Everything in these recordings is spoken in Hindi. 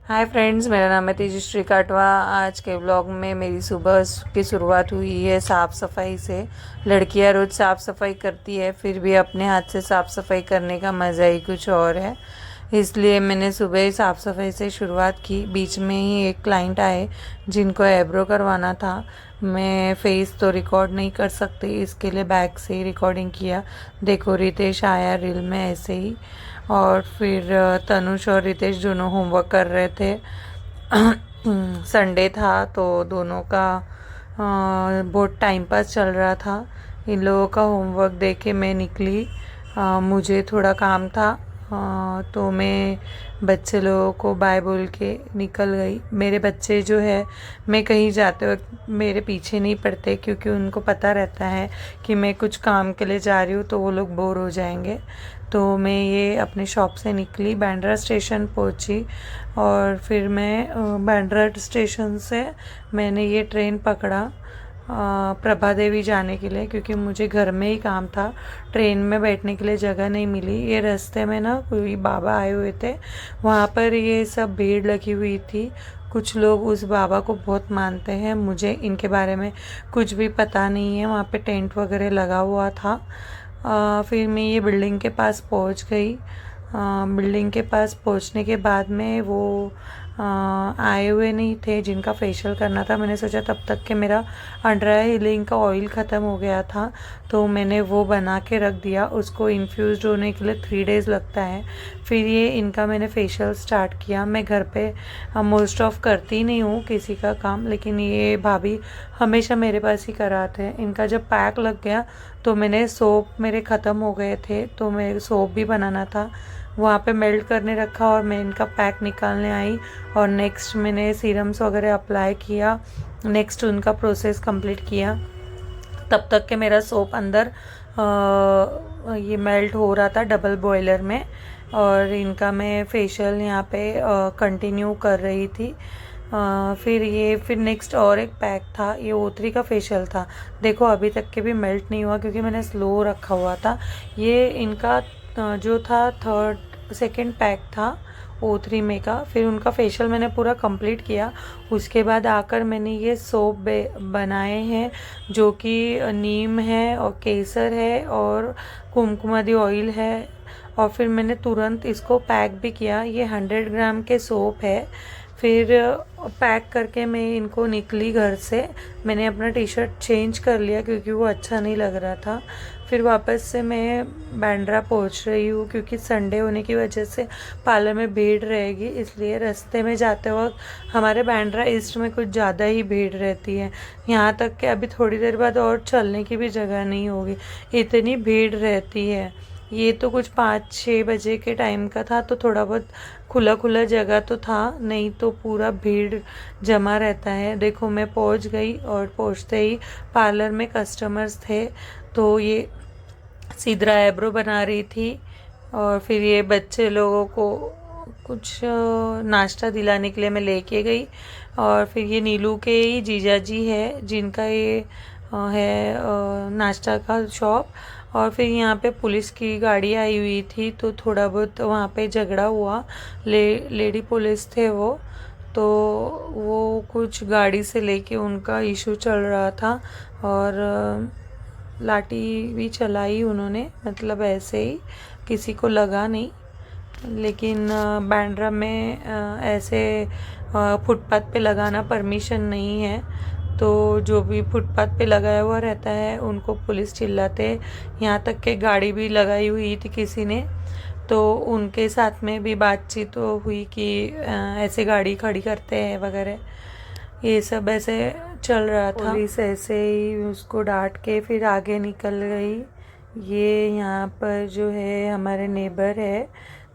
हाय फ्रेंड्स, मेरा नाम है तेजश्री काटवा। आज के व्लॉग में मेरी सुबह की शुरुआत हुई है साफ़ सफाई से। लड़कियां रोज़ साफ़ सफाई करती है, फिर भी अपने हाथ से साफ़ सफाई करने का मज़ा ही कुछ और है। इसलिए मैंने सुबह ही साफ़ सफाई से शुरुआत की। बीच में ही एक क्लाइंट आए जिनको आईब्रो करवाना था। मैं फेस तो रिकॉर्ड नहीं कर सकती, इसके लिए बैक से ही रिकॉर्डिंग किया। देखो, रितेश आया रील में ऐसे ही। और फिर तनुष और रितेश दोनों होमवर्क कर रहे थे। संडे था तो दोनों का बहुत टाइम पास चल रहा था। इन लोगों का होमवर्क देख के मैं निकली। मुझे थोड़ा काम था, तो मैं बच्चे लोगों को बाय बोल के निकल गई। मेरे बच्चे जो है, मैं कहीं जाते वक्त मेरे पीछे नहीं पड़ते, क्योंकि उनको पता रहता है कि मैं कुछ काम के लिए जा रही हूँ तो वो लोग बोर हो जाएंगे। तो मैं ये अपने शॉप से निकली, बांद्रा स्टेशन पहुँची। और फिर मैं बांद्रा स्टेशन से मैंने ये ट्रेन पकड़ा प्रभा देवी जाने के लिए, क्योंकि मुझे घर में ही काम था। ट्रेन में बैठने के लिए जगह नहीं मिली। ये रास्ते में ना कोई बाबा आए हुए थे, वहाँ पर ये सब भीड़ लगी हुई थी। कुछ लोग उस बाबा को बहुत मानते हैं, मुझे इनके बारे में कुछ भी पता नहीं है। वहाँ पे टेंट वगैरह लगा हुआ था। फिर मैं ये बिल्डिंग के पास पहुँच गई। बिल्डिंग के पास पहुँचने के बाद में वो आए हुए नहीं थे जिनका फेशियल करना था। मैंने सोचा तब तक कि मेरा अंडर आई हीलिंग का ऑयल ख़त्म हो गया था, तो मैंने वो बना के रख दिया। उसको इन्फ्यूज़ होने के लिए 3 डेज़ लगता है। फिर ये इनका मैंने फेशियल स्टार्ट किया। मैं घर पे मोस्ट ऑफ करती नहीं हूँ किसी का काम, लेकिन ये भाभी हमेशा मेरे पास ही कराते हैं। इनका जब पैक लग गया तो मैंने सोप मेरे ख़त्म हो गए थे, तो मेरे सोप भी बनाना था, वहाँ पे मेल्ट करने रखा और मैं इनका पैक निकालने आई। और नेक्स्ट मैंने सीरम्स वगैरह अप्लाई किया। नेक्स्ट उनका प्रोसेस कंप्लीट किया। तब तक के मेरा सोप अंदर ये मेल्ट हो रहा था डबल बॉयलर में, और इनका मैं फेशियल यहाँ पे कंटिन्यू कर रही थी। फिर नेक्स्ट और एक पैक था, ये O3 का फेशियल था। देखो, अभी तक के भी मेल्ट नहीं हुआ क्योंकि मैंने स्लो रखा हुआ था। ये इनका जो था थर्ड सेकंड पैक था O3 में का। फिर उनका फेशियल मैंने पूरा कंप्लीट किया। उसके बाद आकर मैंने ये सोप बनाए हैं, जो कि नीम है और केसर है और कुमकुमादी ऑयल है। और फिर मैंने तुरंत इसको पैक भी किया। ये 100 ग्राम के सोप है। फिर पैक करके मैं इनको निकली घर से। मैंने अपना टी शर्ट चेंज कर लिया क्योंकि वो अच्छा नहीं लग रहा था। फिर वापस से मैं बांद्रा पहुंच रही हूँ, क्योंकि संडे होने की वजह से पार्लर में भीड़ रहेगी, इसलिए रास्ते में जाते वक्त हमारे बांद्रा ईस्ट में कुछ ज़्यादा ही भीड़ रहती है। यहाँ तक कि अभी थोड़ी देर बाद और चलने की भी जगह नहीं होगी, इतनी भीड़ रहती है। ये तो कुछ 5-6 बजे के टाइम का था, तो थोड़ा बहुत खुला खुला जगह तो था, नहीं तो पूरा भीड़ जमा रहता है। देखो, मैं पहुंच गई और पहुंचते ही पार्लर में कस्टमर्स थे, तो ये सीधरा आईब्रो बना रही थी। और फिर ये बच्चे लोगों को कुछ नाश्ता दिलाने के लिए मैं लेके गई। और फिर ये नीलू के ही जीजा जी है जिनका ये है नाश्ता का शॉप। और फिर यहाँ पे पुलिस की गाड़ी आई हुई थी, तो थोड़ा बहुत वहाँ पे झगड़ा हुआ। लेडी पुलिस थे वो, तो वो कुछ गाड़ी से लेके उनका इशू चल रहा था। और लाठी भी चलाई उन्होंने, मतलब ऐसे ही, किसी को लगा नहीं। लेकिन बांद्रा में ऐसे फुटपाथ पे लगाना परमिशन नहीं है, तो जो भी फुटपाथ पे लगाया हुआ रहता है उनको पुलिस चिल्लाते। यहाँ तक के गाड़ी भी लगाई हुई थी किसी ने, तो उनके साथ में भी बातचीत तो हुई कि ऐसे गाड़ी खड़ी करते हैं वगैरह, ये सब ऐसे चल रहा था। पुलिस ऐसे ही उसको डांट के फिर आगे निकल गई। ये यहाँ पर जो है हमारे नेबर है,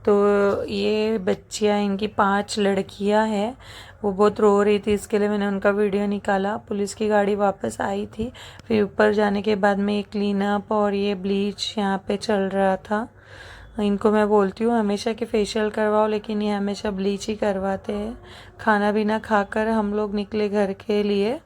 तो ये बच्चियाँ, इनकी 5 लड़कियाँ हैं। वो बहुत रो रही थी, इसके लिए मैंने उनका वीडियो निकाला। पुलिस की गाड़ी वापस आई थी। फिर ऊपर जाने के बाद में ये क्लीन अप और ये ब्लीच यहाँ पे चल रहा था। इनको मैं बोलती हूँ हमेशा कि फेशियल करवाओ, लेकिन ये हमेशा ब्लीच ही करवाते हैं। खाना भी ना खाकर हम लोग निकले घर के लिए।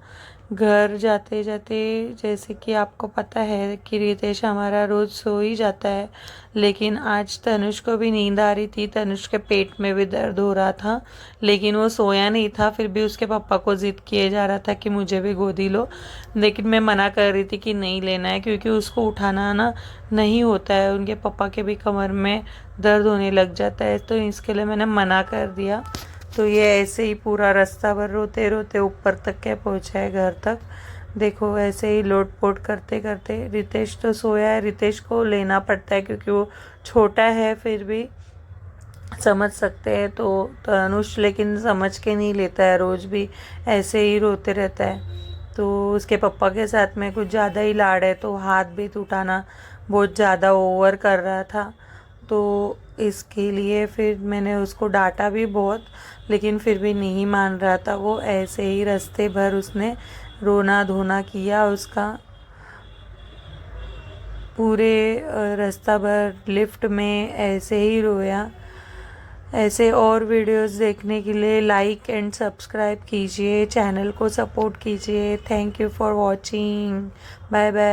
घर जाते जाते जैसे कि आपको पता है कि रितेश हमारा रोज़ सो ही जाता है, लेकिन आज तनुष को भी नींद आ रही थी, तनुष के पेट में भी दर्द हो रहा था, लेकिन वो सोया नहीं था। फिर भी उसके पापा को ज़िद किए जा रहा था कि मुझे भी गोदी लो, लेकिन मैं मना कर रही थी कि नहीं लेना है, क्योंकि उसको उठाना ना नहीं होता है, उनके पापा के भी कमर में दर्द होने लग जाता है, तो इसके लिए मैंने मना कर दिया। तो ये ऐसे ही पूरा रास्ता भर रोते रोते ऊपर तक के पहुँचा है, घर तक। देखो ऐसे ही लोट पोट करते करते। रितेश तो सोया है, रितेश को लेना पड़ता है क्योंकि वो छोटा है, फिर भी समझ सकते हैं। तो तनुष लेकिन समझ के नहीं लेता है, रोज़ भी ऐसे ही रोते रहता है। तो उसके पापा के साथ में कुछ ज़्यादा ही लाड़ है, तो हाथ भी उठाना बहुत ज़्यादा ओवर कर रहा था। तो इसके लिए फिर मैंने उसको डांटा भी बहुत, लेकिन फिर भी नहीं मान रहा था वो। ऐसे ही रास्ते भर उसने रोना धोना किया, उसका पूरे रास्ता भर लिफ्ट में ऐसे ही रोया। ऐसे और वीडियोस देखने के लिए लाइक एंड सब्सक्राइब कीजिए, चैनल को सपोर्ट कीजिए। Thank you for watching. Bye bye.